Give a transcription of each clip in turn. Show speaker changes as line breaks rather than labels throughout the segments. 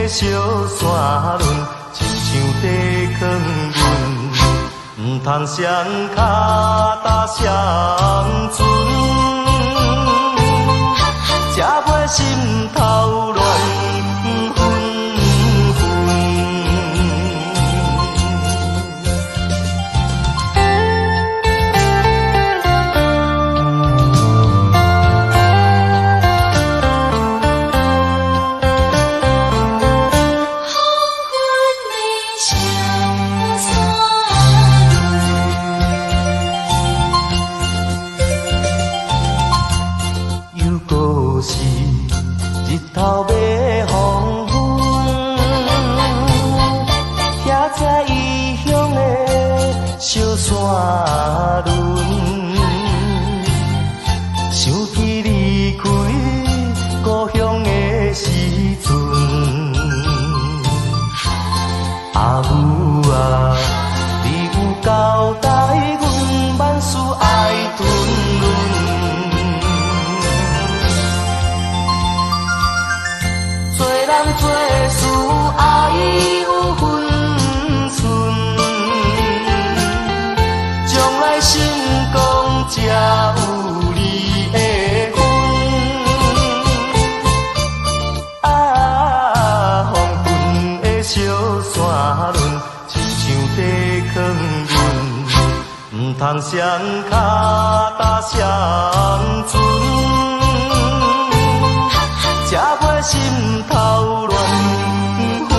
小山峦，亲像地囥阮，唔通双脚踏双船，才袂心头乱纷纷。头尾黄昏，听这异乡的小山峦，想起离开故乡的时阵，阿母啊，你有交代阮万事爱顿润。做事爱有分寸，将来成功才有离的分。啊，黄昏的小山峦，亲像地囥阮，唔通双脚踏双船，才袂心头乱纷纷。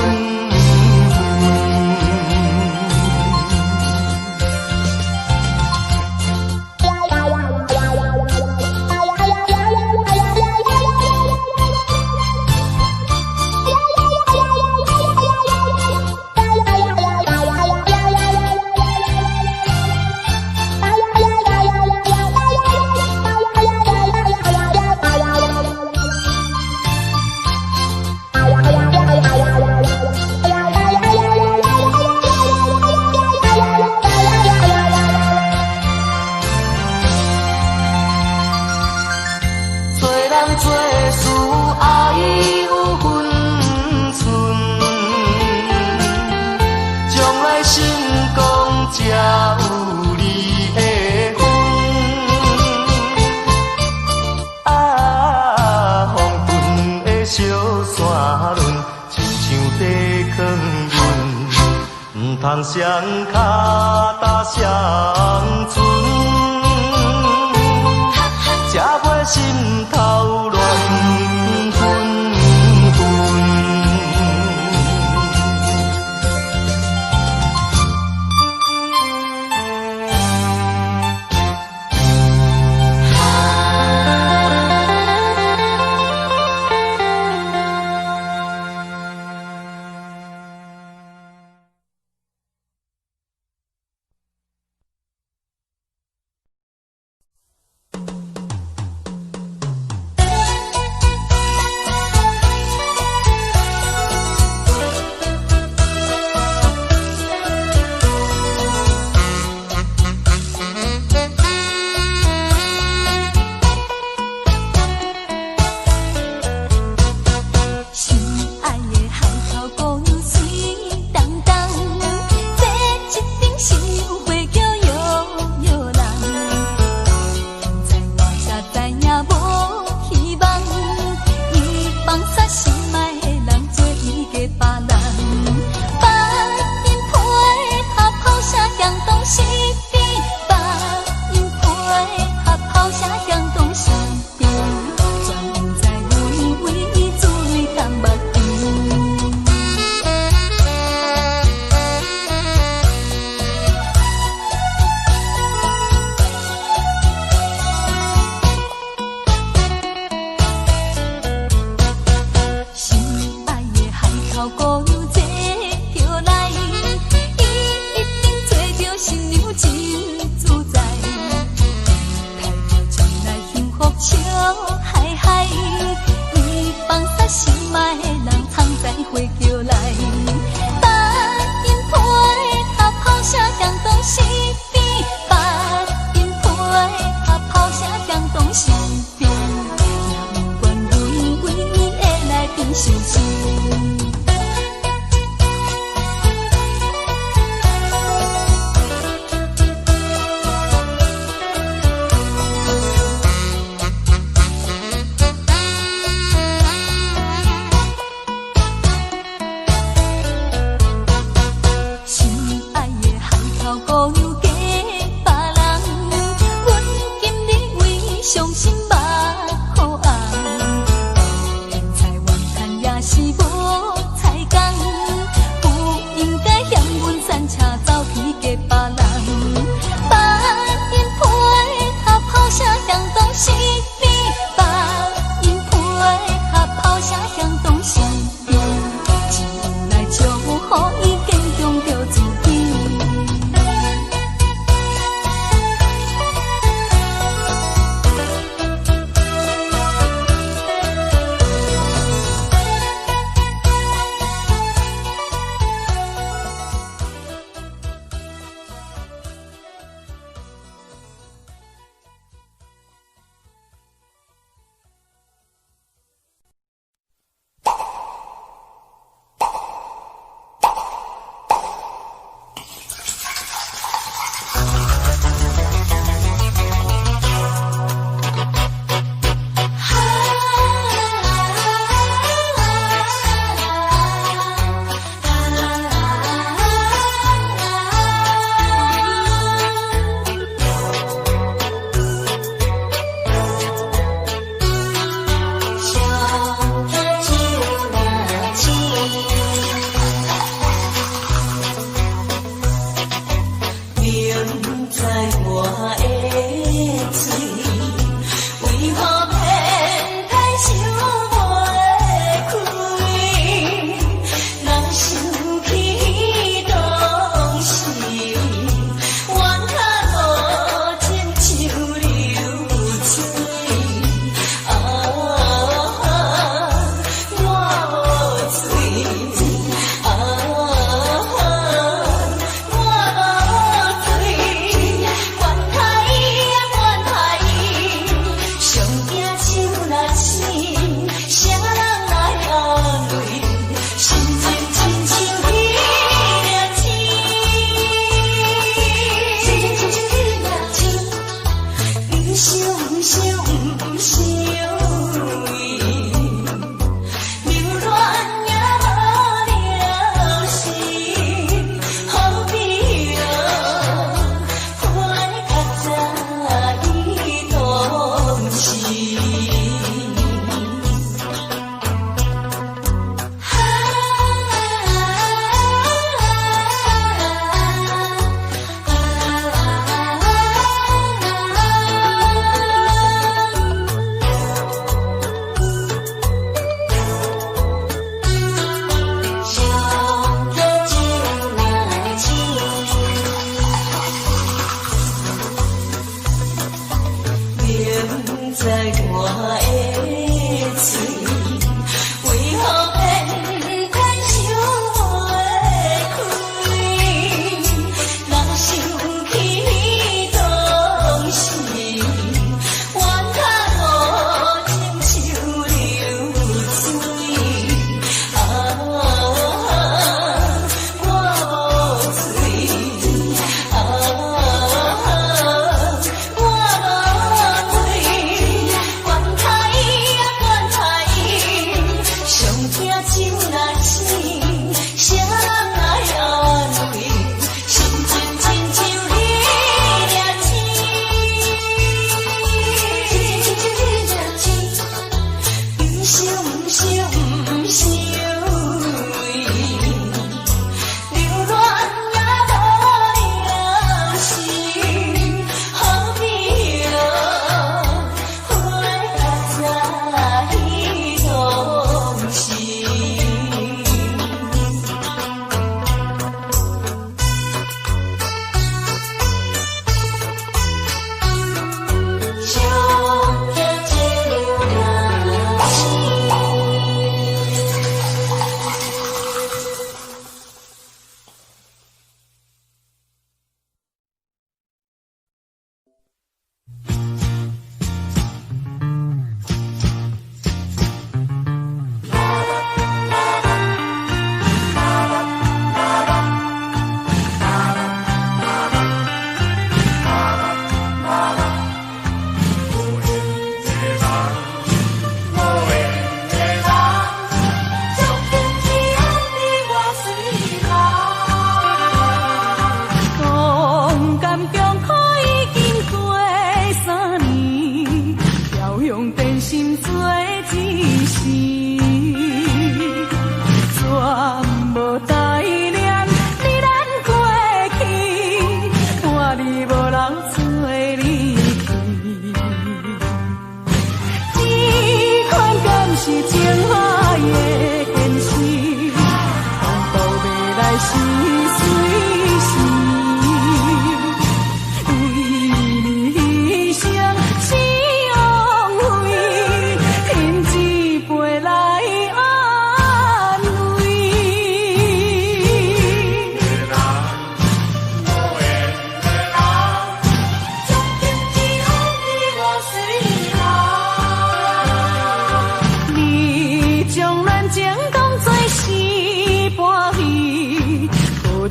做事爱有分寸，将来成功才有离的分。啊，黄昏的小山峦，亲像地囥阮，唔通双脚踏双船，才袂心头乱纷纷。
想想。是无才干，不应该嫌阮散车走去嫁别人。把因配合炮声响动是你，把因配合炮声响动是你，前来祝福伊坚强着自己。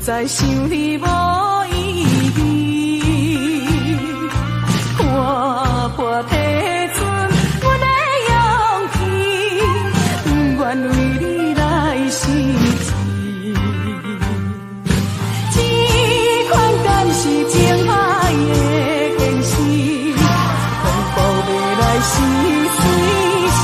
再想你无意义。看破体存阮的勇气，不愿为你来生气。这款敢是情爱的现实，风暴要来时随时。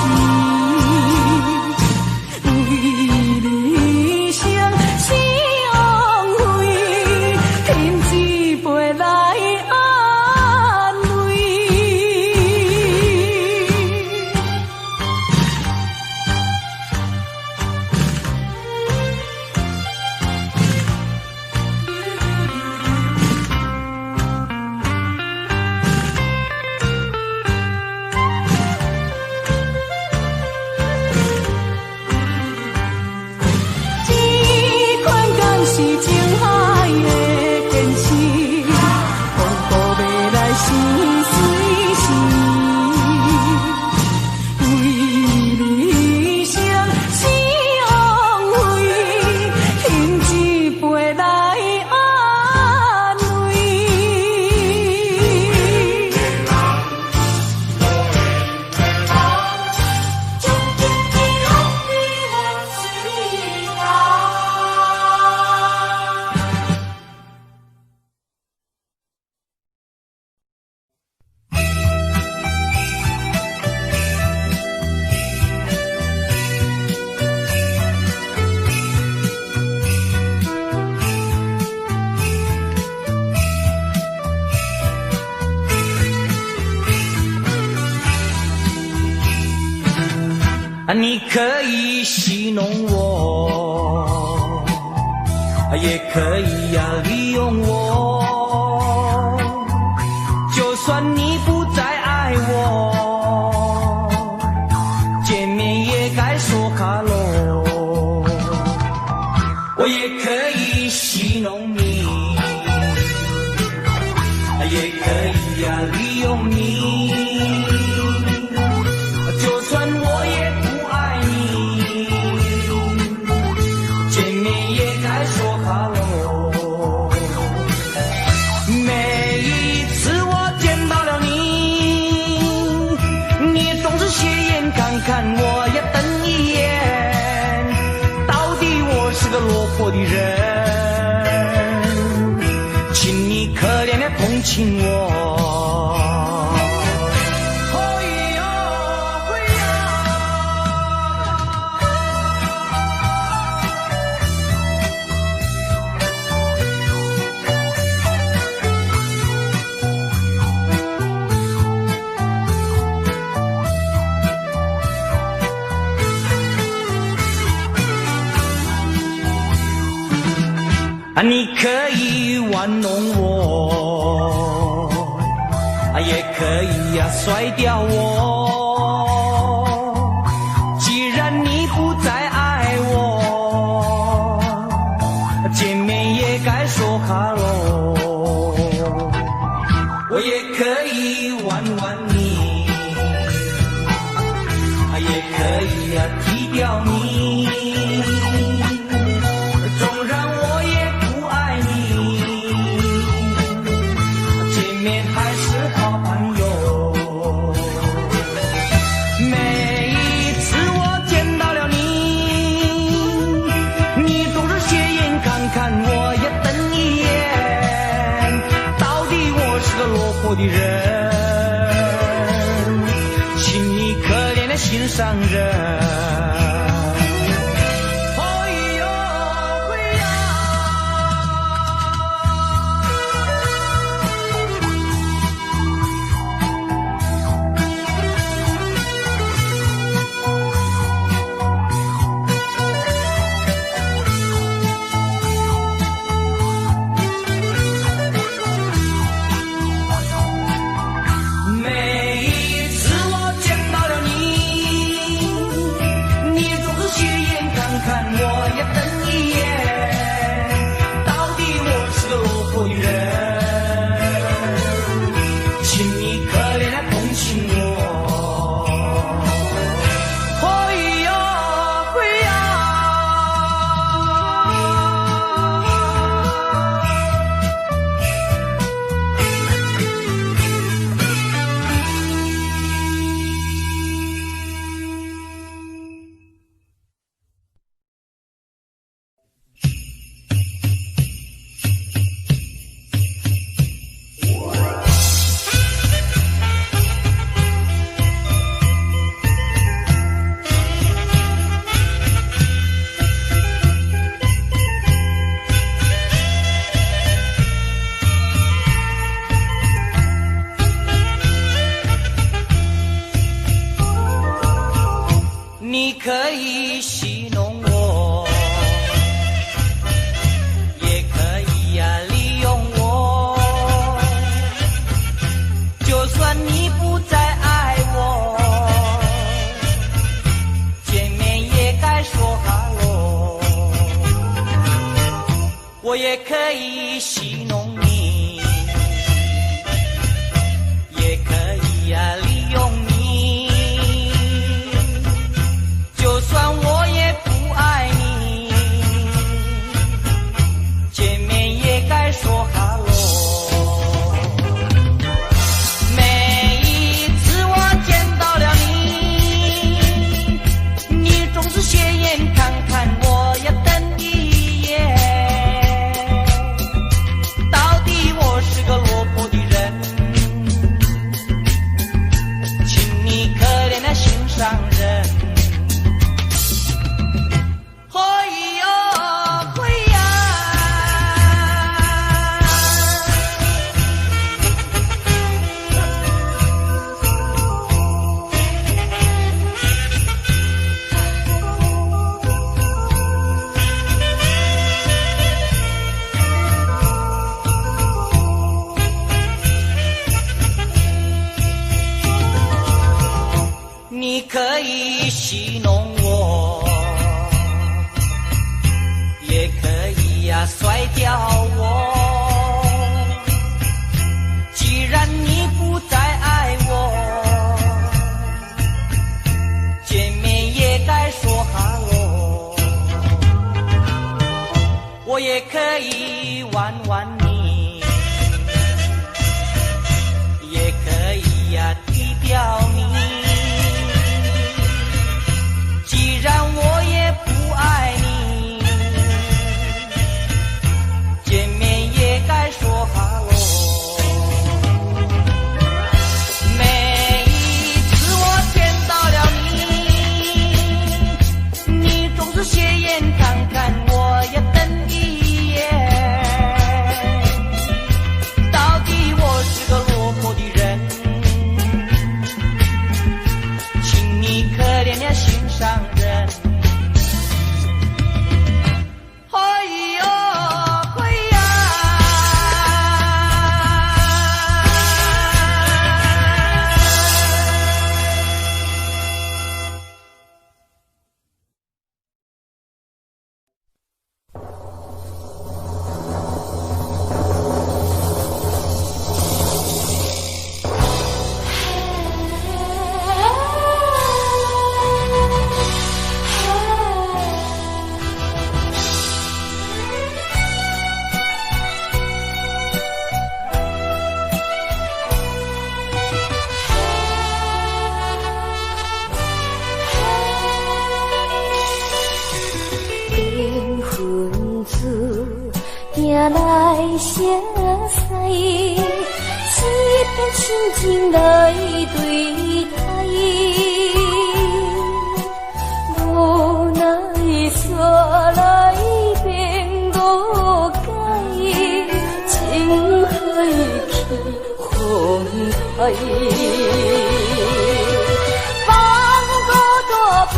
你可以戏弄我，也可以利用我，就算你不再爱我，见面也该说哈喽。我也可以戏弄你，也可以利用你，就算我也不爱你，见面也该说哈喽。每一次我见到了你，你总是斜眼看看我，也瞪一眼，到底我是个落魄的人，请你可怜的同情我。你可以玩弄我，也可以甩掉我，既然你不再爱我，见面也该说哈喽。我也可以玩玩你，也可以踢掉你，纵然我也不爱你，见面还是好朋友。每一次我见到了你，你总是斜眼看看我，也瞪一眼，到底我是个落魄的人，请你可怜的心上人。我也可以戏弄你，也可以利用你，就算我也不爱你，见面也该说哈喽。每一次我见到了你，你总是斜眼看看我呀，瞪一眼。到底我是个落魄的人，请你可怜的心上人。嘿哟嘿呀，你可以戏弄我，也可以甩掉我。既然你不再爱我，见面也该说哈喽。我也可以玩玩你，也可以踢掉你。既然我也不爱你，见面也该说哈喽。每一次我见到了你，你总是斜眼看看我呀，瞪一眼。到底我是个落魄的人，请你可怜的心上人。嘿哟嘿呀，
灵魂子行来相识，一片情情来对待，无奈煞来变误解，情海去风台。放过多不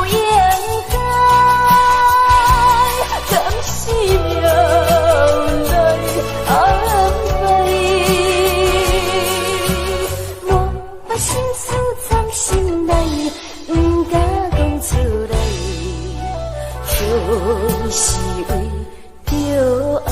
应该，怎是命来安排？我把心事藏心内，不敢讲出来，就是为着爱。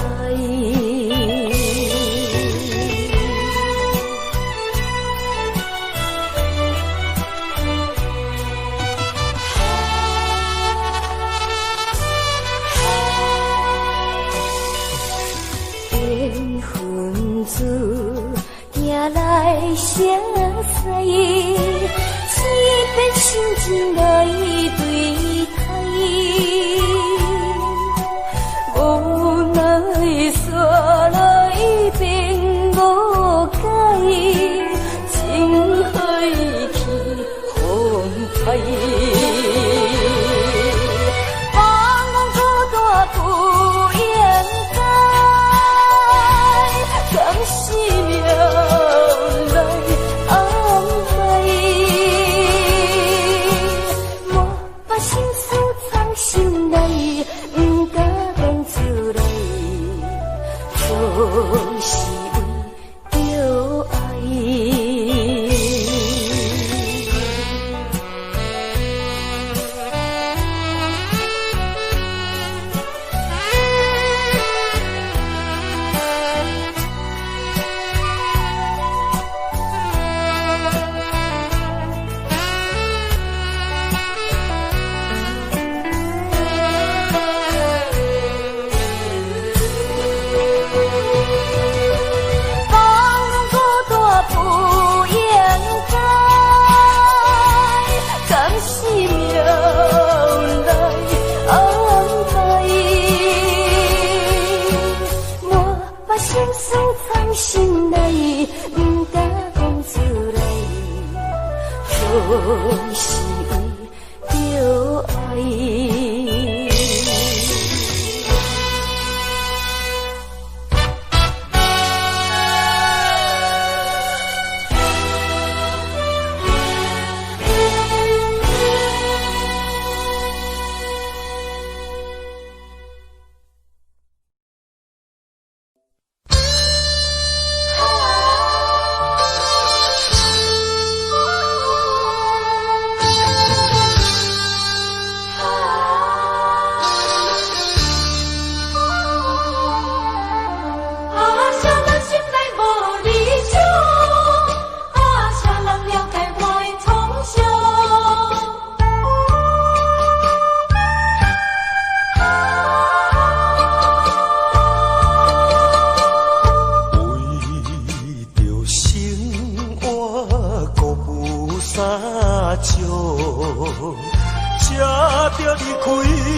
缘分子行来相识，一片心情来对待，无奈煞来变误解，情海去风台。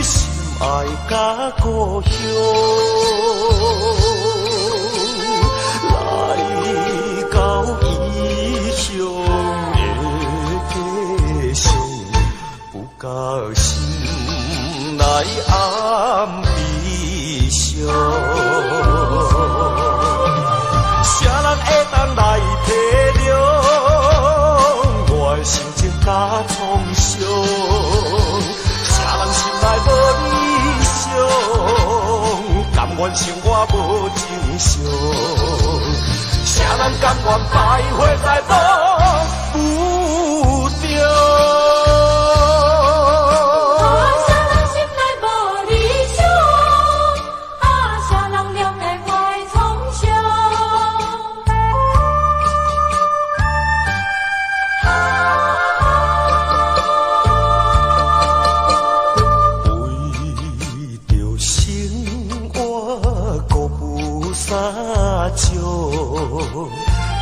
心爱甲故乡。来到异乡的地上，不甲心内暗悲伤。啥人会当来体谅我的心情甲创伤？啥人心内无理想，甘愿生活无正常？啥人甘愿徘徊在路中？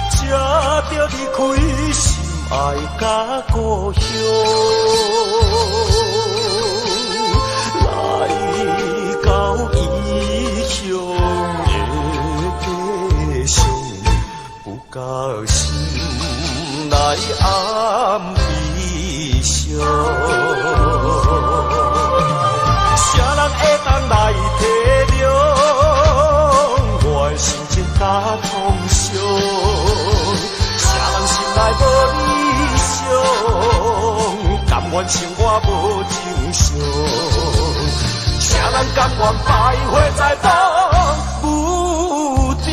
才着离开心爱甲故乡，来到异乡的地上，不甲心内暗悲伤。啥人会当来体谅我的心情甲创伤？无理想，甘愿生活无正常？啥人甘愿徘徊在路中？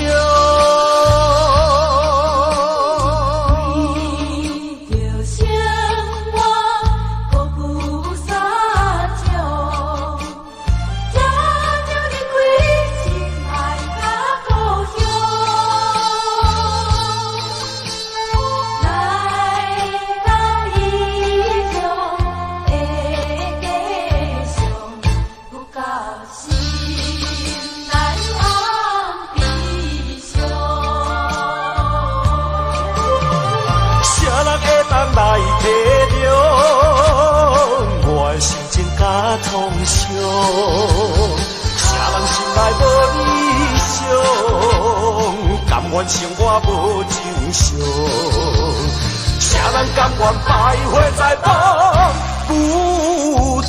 来体谅我的心情甲创伤，啥人心内无理想，甘愿生活无正常？啥人甘愿徘徊在路中？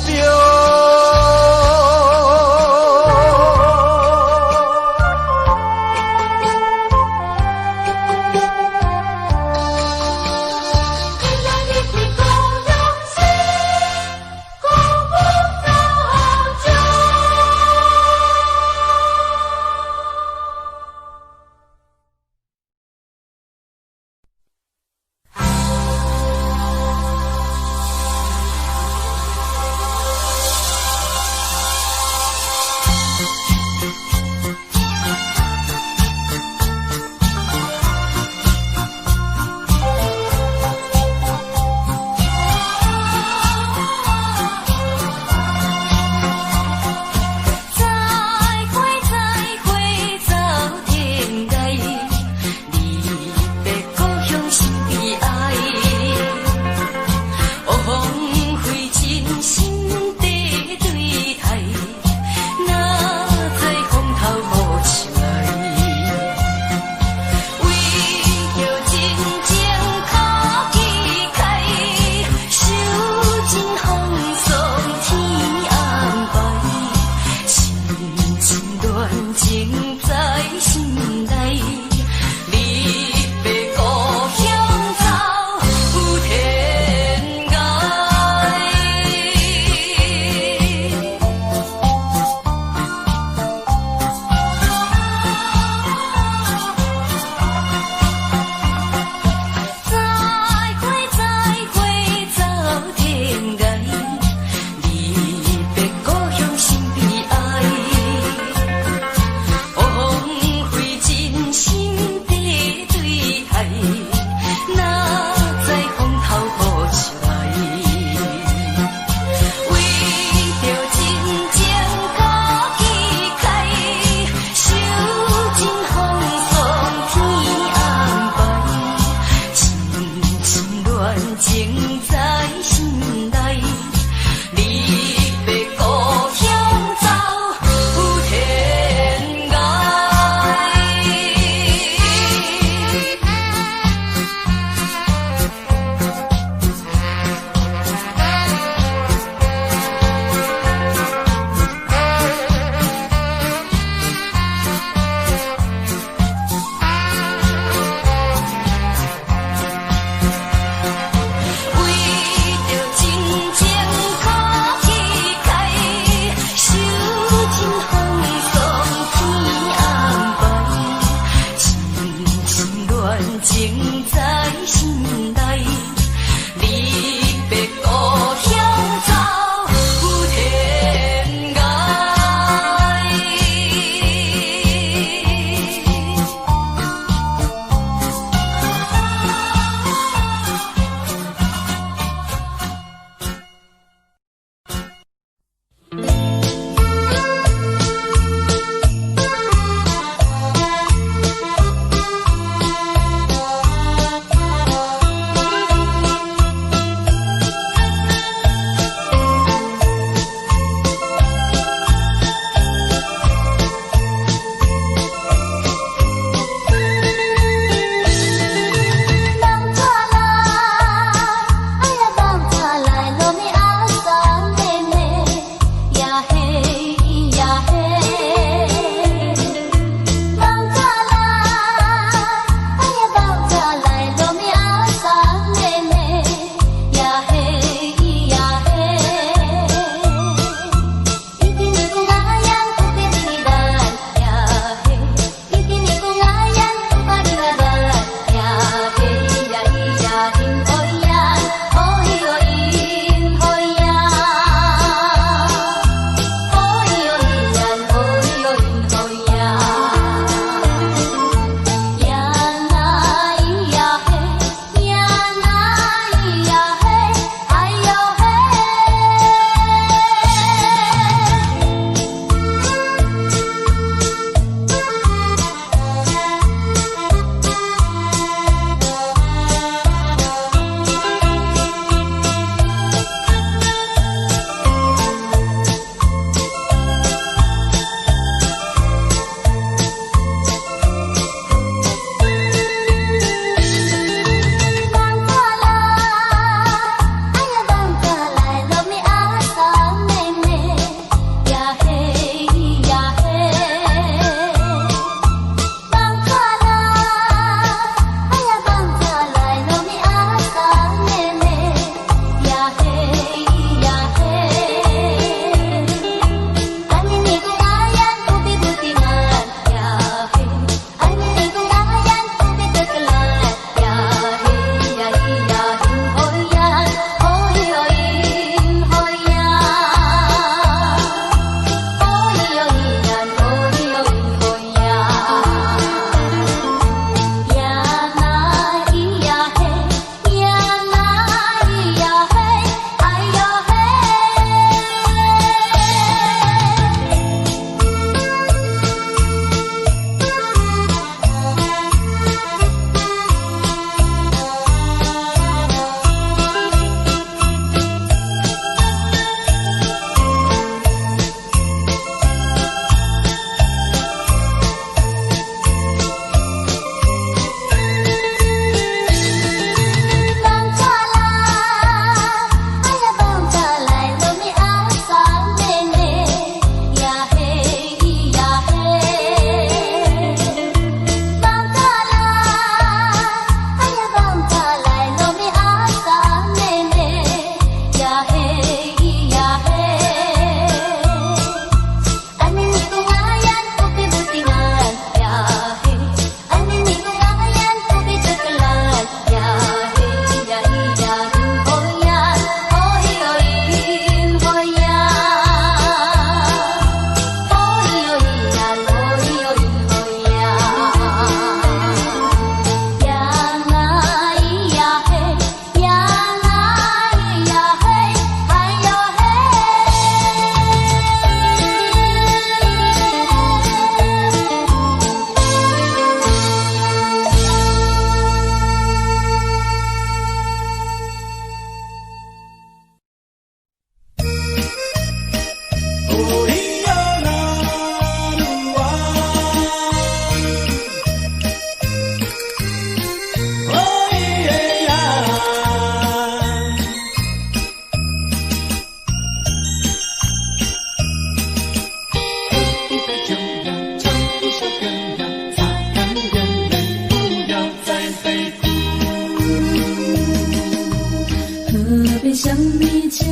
酒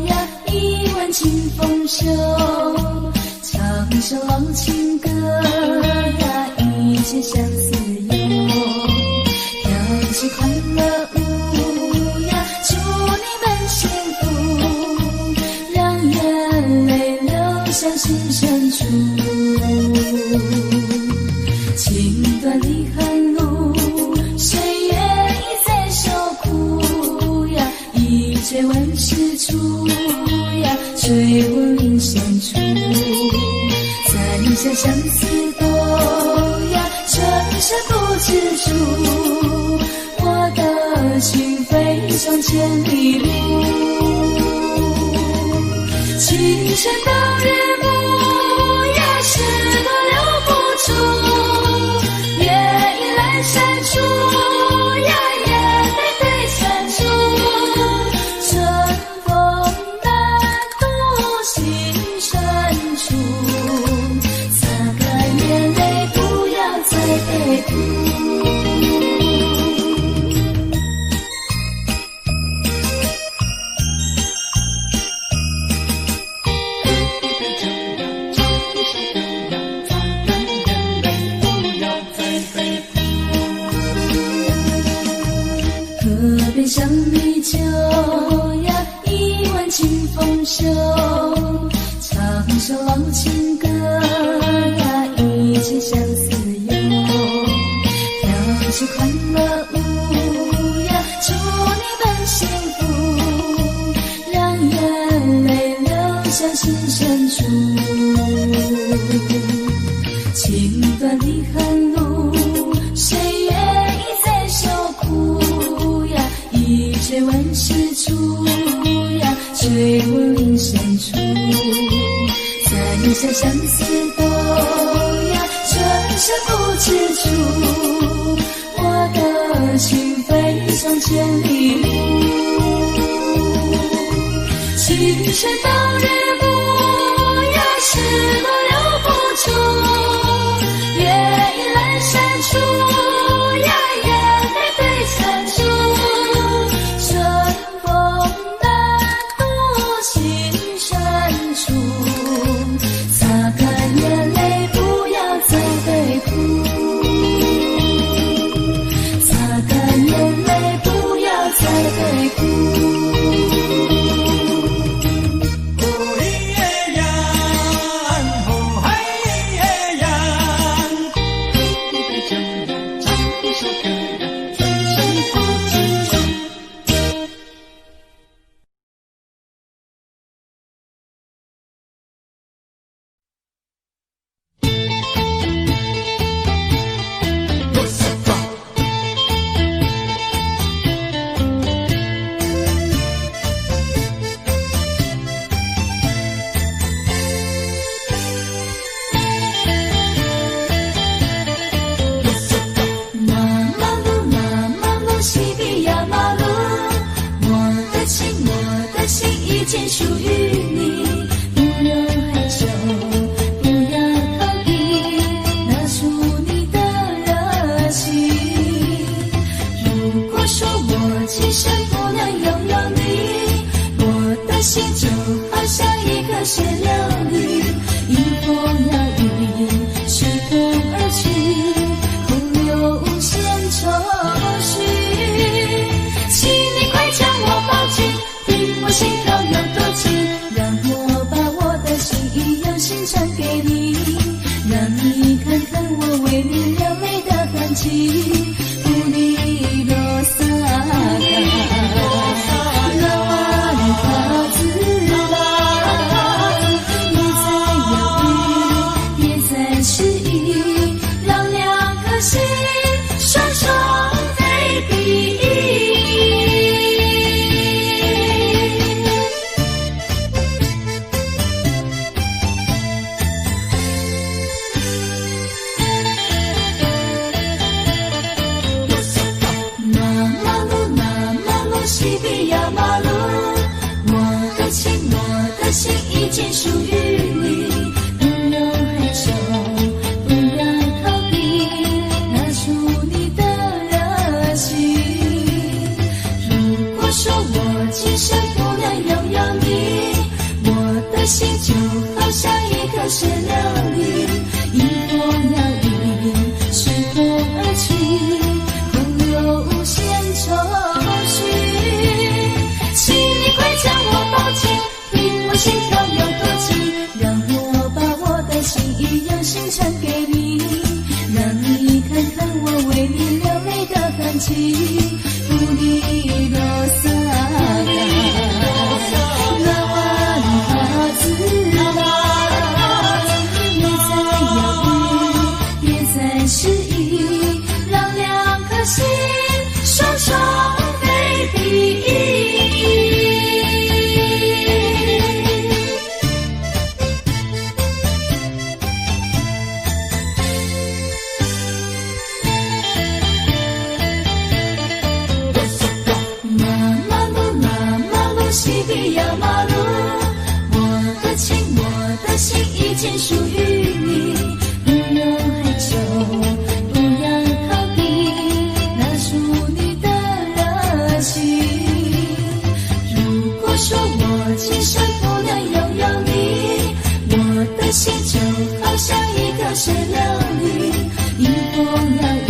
呀，一碗清风秀，唱首老情歌呀，一切相思忧，跳起快乐舞呀，祝你们幸福，让眼泪流向心深处。情断离恨路，岁月已在受苦呀，一醉问世处呀，追问林深处。三下相思多呀，春生不知处，我的心飞上千里路。青山到日暮呀，事多留不住，月已阑珊处呀，眼泪对残处。春风难渡心深处，擦干眼泪，不要再悲哭。河边香米酒呀，一碗清风秀，唱首老情歌呀，一切相思忧，跳起快乐舞呀，祝你们幸福，让眼泪流向心深处。情断离恨路，岁月已在受苦呀，一醉问世处呀，追问林深处。三下相思多呀，春生不知处，我的心飞上千里路。青山到日暮呀，事多留不住，月已阑珊处呀，眼泪对残处。春风难渡心深处，擦干眼泪，不要再悲哭。擦干眼泪，不要再悲哭。仅属于你，不用害羞，不要逃避，拿出你的热情。如果说我今生不能拥有你，我的心就好像一颗石榴粒，迎风摇曳，随风而去，空留无限愁绪。请你快将我抱紧，听我心头有多情，让我把我的心意用心传给你，让你看看我为你流泪的痕迹，不离落洒西比亚马路，我的情，我的心已经属于你，不用害羞，不要逃避，拿出你的热情。如果说我今生不能心传给你，让你看看我为你流泪的痕迹。乌里罗萨嘎，那瓦里哈兹拉，别再犹豫，别再迟疑，让两颗心双双被比翼。西比亚马路，我的情，我的心已经属于你，不用害羞，不要逃避，拿出你的热情。如果说我今生不能拥有你，我的心就好像一个水流里，迎风摇曳，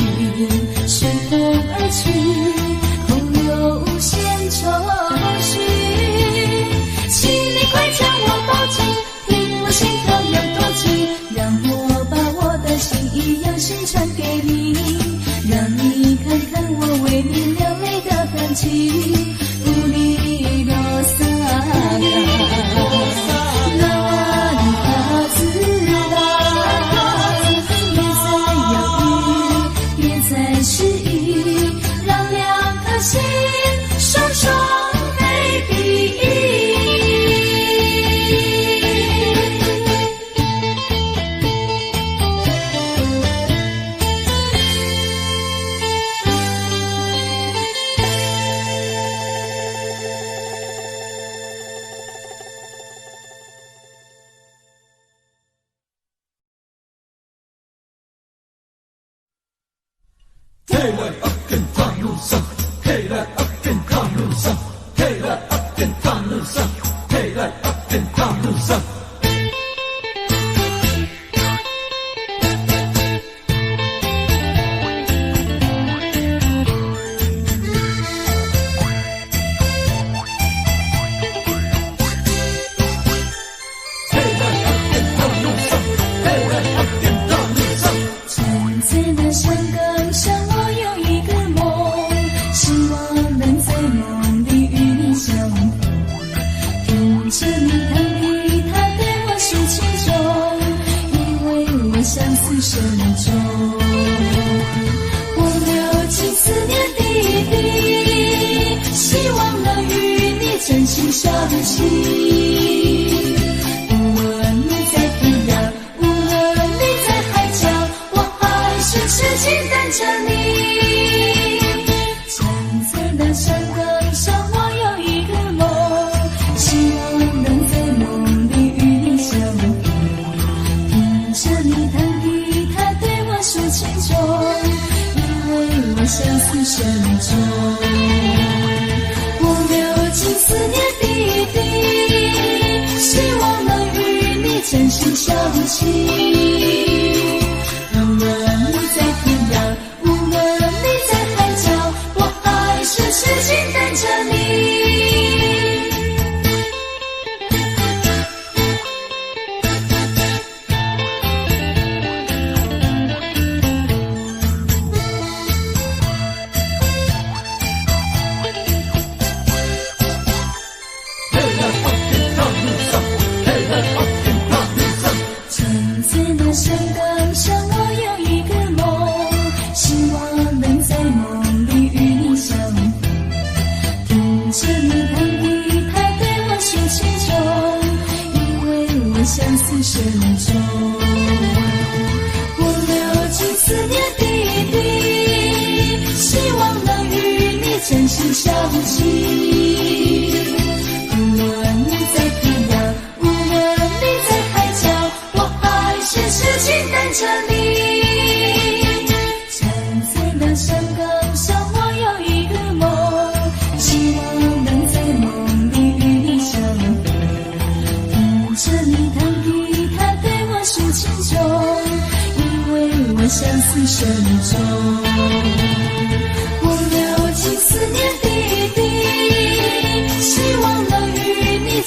随风而去，空有无限愁绪。请你快将我抱紧，听我心头有多急，让我把我的心意用心传给你，让你看看我为你流泪的痕迹。乌里罗萨嘎，那瓦里哈兹拉，别再犹豫，别再迟疑，让两颗心双双被比翼。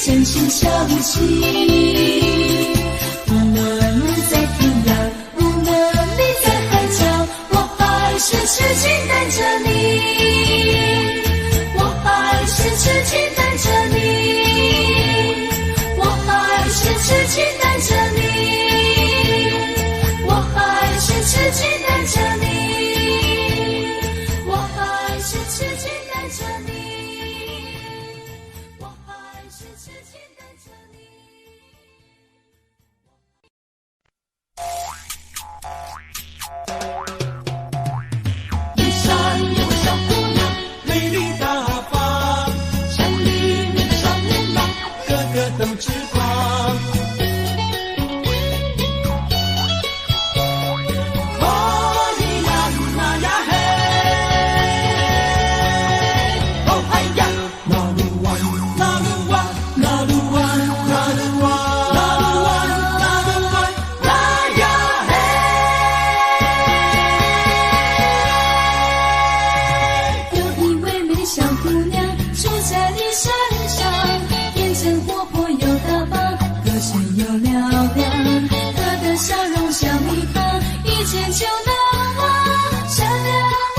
真心相惜，无论你在天涯。期待着你，我还是痴情等着你，我还是痴情等着你，我还是痴情等着你。
一山有个小姑娘，美丽大方，山里面的少年郎，个个都痴狂。哦咿呀那呀嘿，哦嗨呀，那鲁哇那鲁哇那鲁哇那鲁哇那鲁哇那鲁哇那呀嘿。
有一位美丽小姑娘住在你身上，天真活泼又大方，个性又嘹亮。她的笑容像蜜糖，一见就难忘，善良温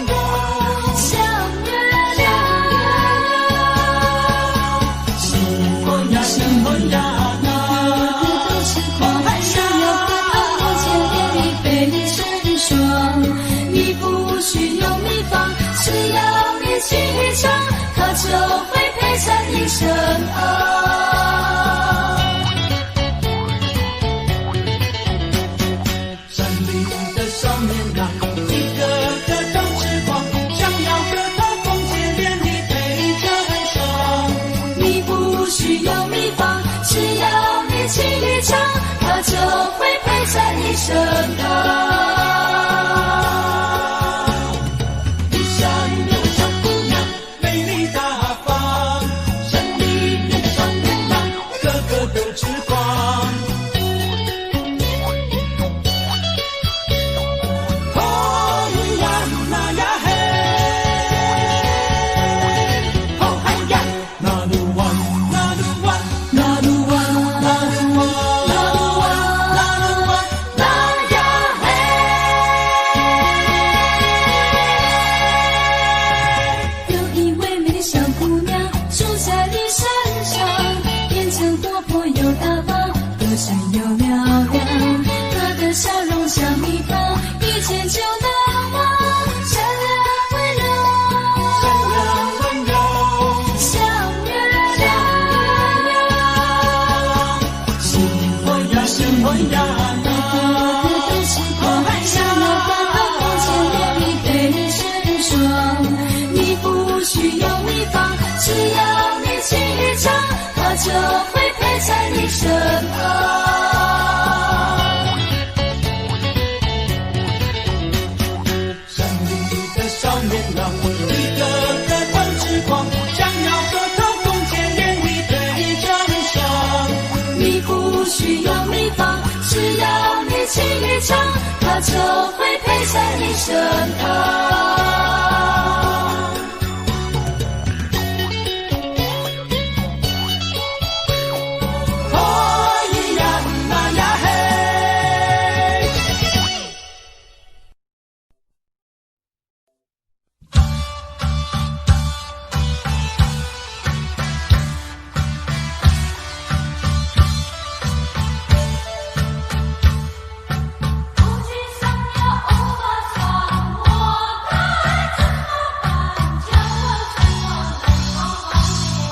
柔，像月亮。
新婚呀新婚呀那，
个个都痴狂，想要和她共见连理，被你成双。你不需用秘方，只要你去唱，他就会陪在你身旁。
山里的少年郎，一个个都痴狂，想要和他共结连理，陪着很爽。
你不需要秘方，只要你去唱，他就会陪在你身旁。
一山有个小姑娘，美丽大方，山里面的少年郎，个个都痴狂。哦咿呀那呀嘿，哦嗨呀，那鲁哇那鲁哇那鲁哇那鲁哇那鲁哇那鲁哇那呀嘿。
有一位美丽小姑娘住在你身上，天真活泼又大方，个性又嘹亮。她的笑容像蜜糖，一见就难忘，善良温柔，像月亮。
新婚呀新婚呀
个个都痴狂，想要和她共见连理，陪你成双。你不需要秘方，只要你去唱，他就会陪在你身旁。
山里的少年郎，一个个都痴狂，想要和他共结连理，陪着很爽。
你不需要秘方，只要你去唱，他就会陪在你身旁。
哦咿呀那呀嘿。
不去想要欧巴桑，我该怎么办？叫我怎么能好好听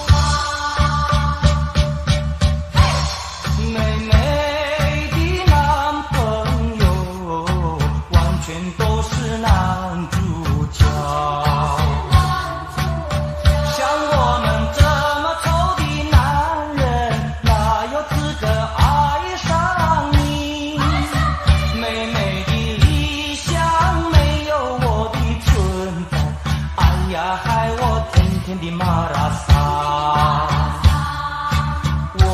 话？
妹妹的男朋友完全都是男主角，像我们这么丑的男人，哪有资格爱上你？妹妹的理想没有我的存在，哎呀，害我天天的马拉桑。我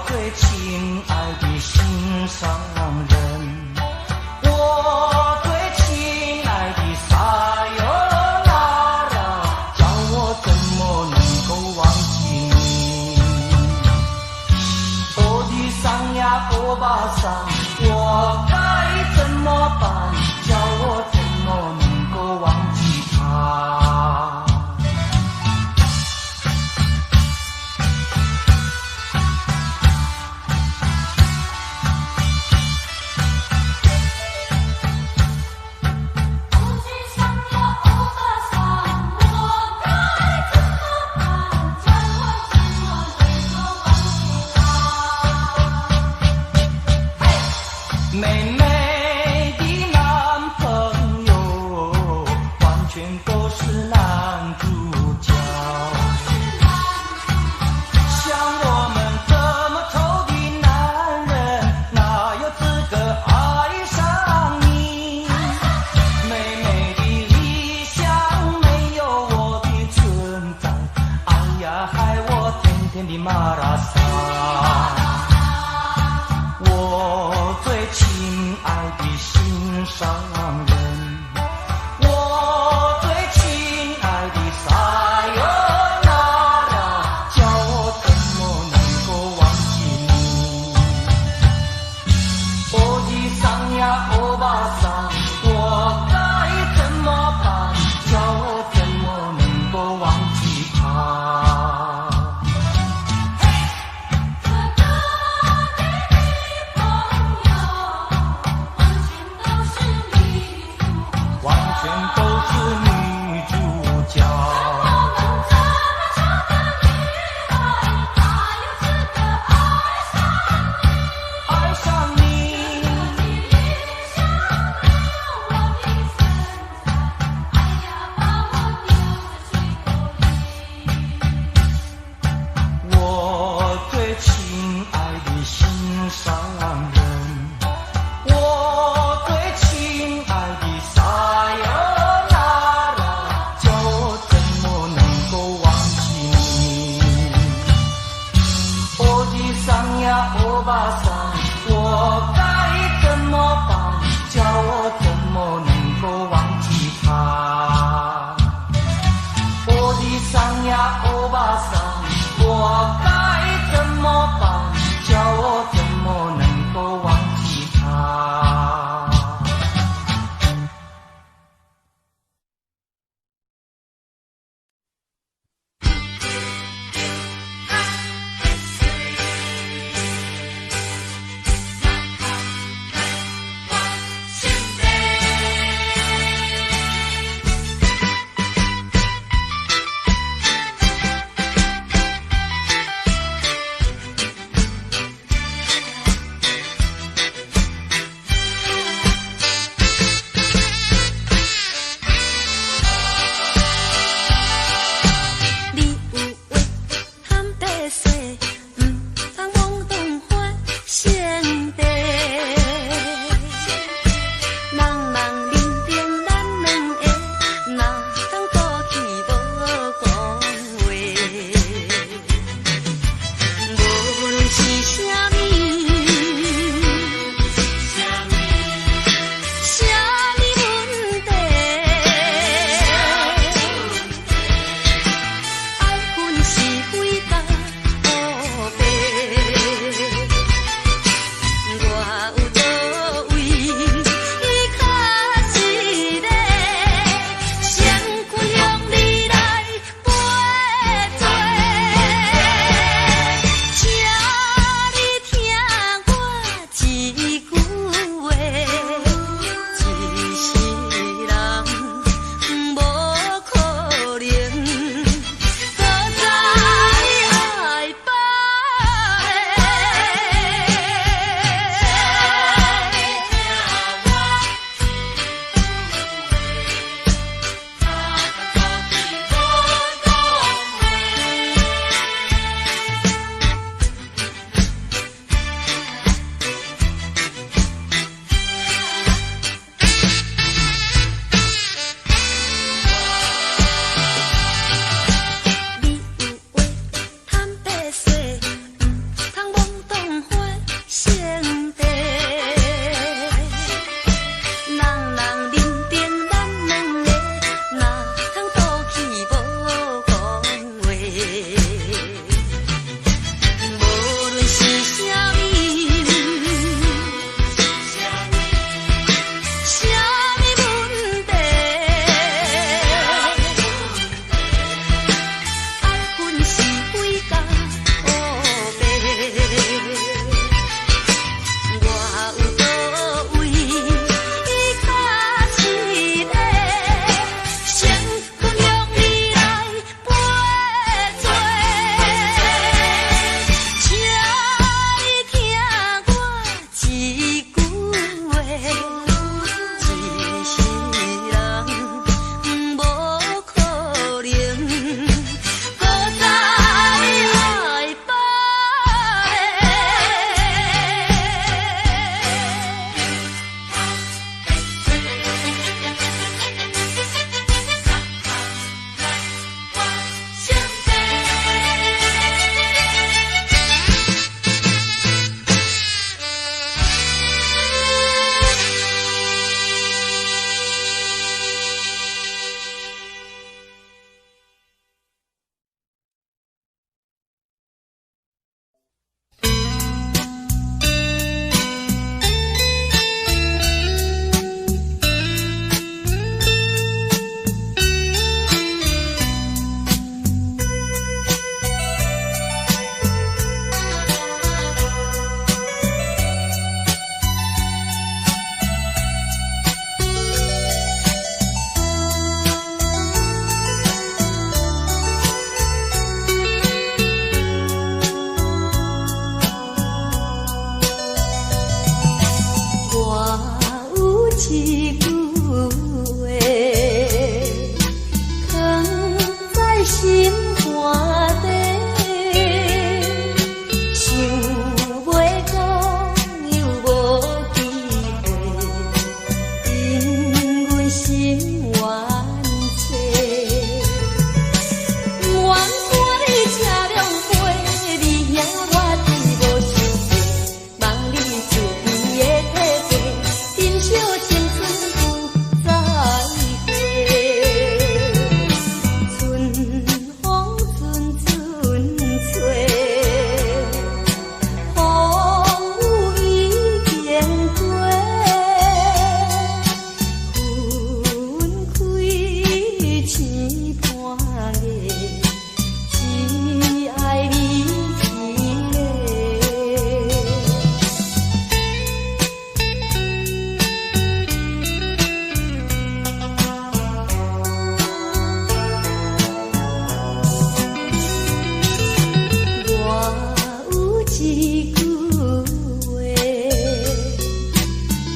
最亲爱的心上人，我最亲爱的撒尤那拉，叫我怎么能够忘记你？我的桑呀欧巴桑，我该怎么办？叫我怎么能够忘记他？欧巴桑，我该怎么办？叫我怎么能够忘记他？我的桑呀欧巴桑，我该怎么办？叫我怎么能够忘记他？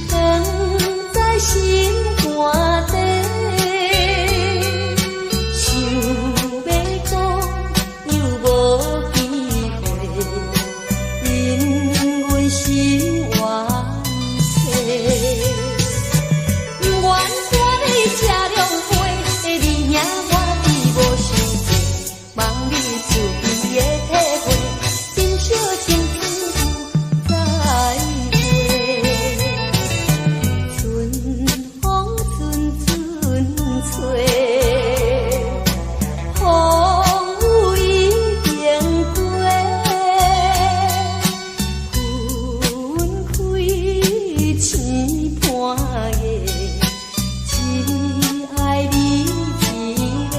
藏在心肝底。想要讲又无机会，因阮心愿细。愿看你吃凉杯，你影我比无想过，望你自己的体会，珍惜情字再会。春风阵阵吹，风雨已经过，分开星半夜。只爱你一个。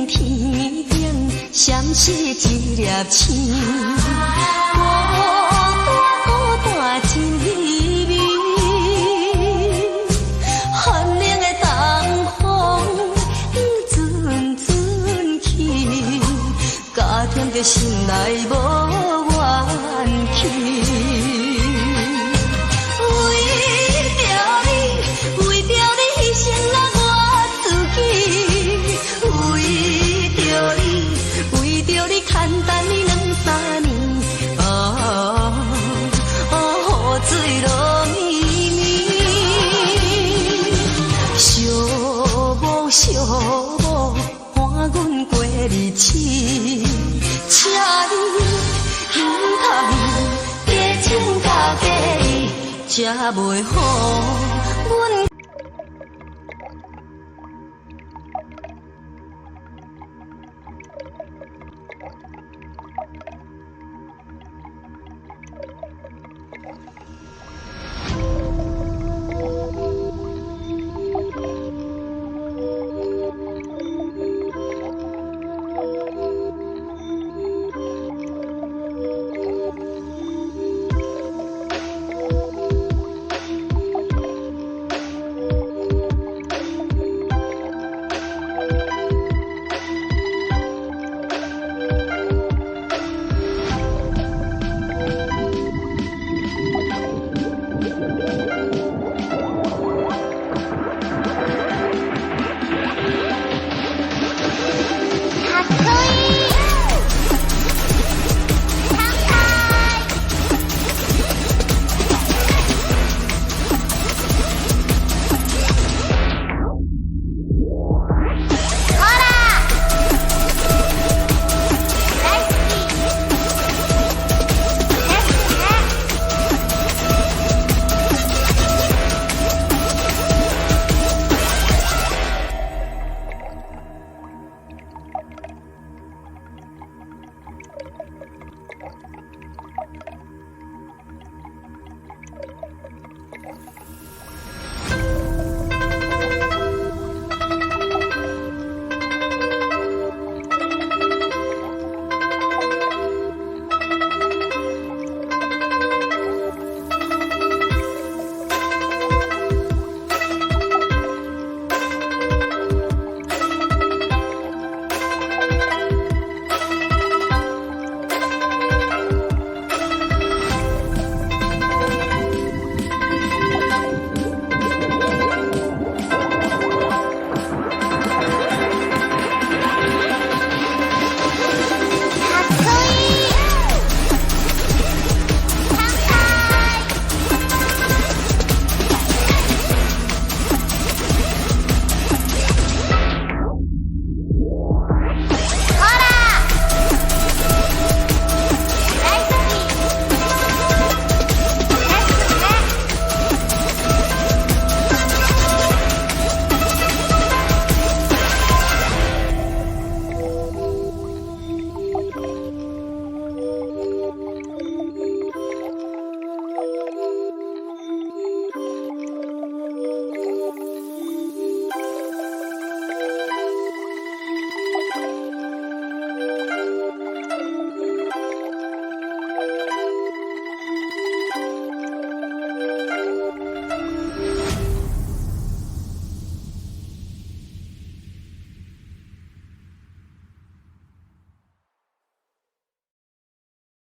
天顶闪烁一粒星，孤单真稀微。寒冷的东风阵阵起，加添着心内无怨气。为着你牺牲了我自己。为着你牵等你2、3年，雨水落绵绵，寂寞伴阮过日子，请你唔通加情加义，才袂好。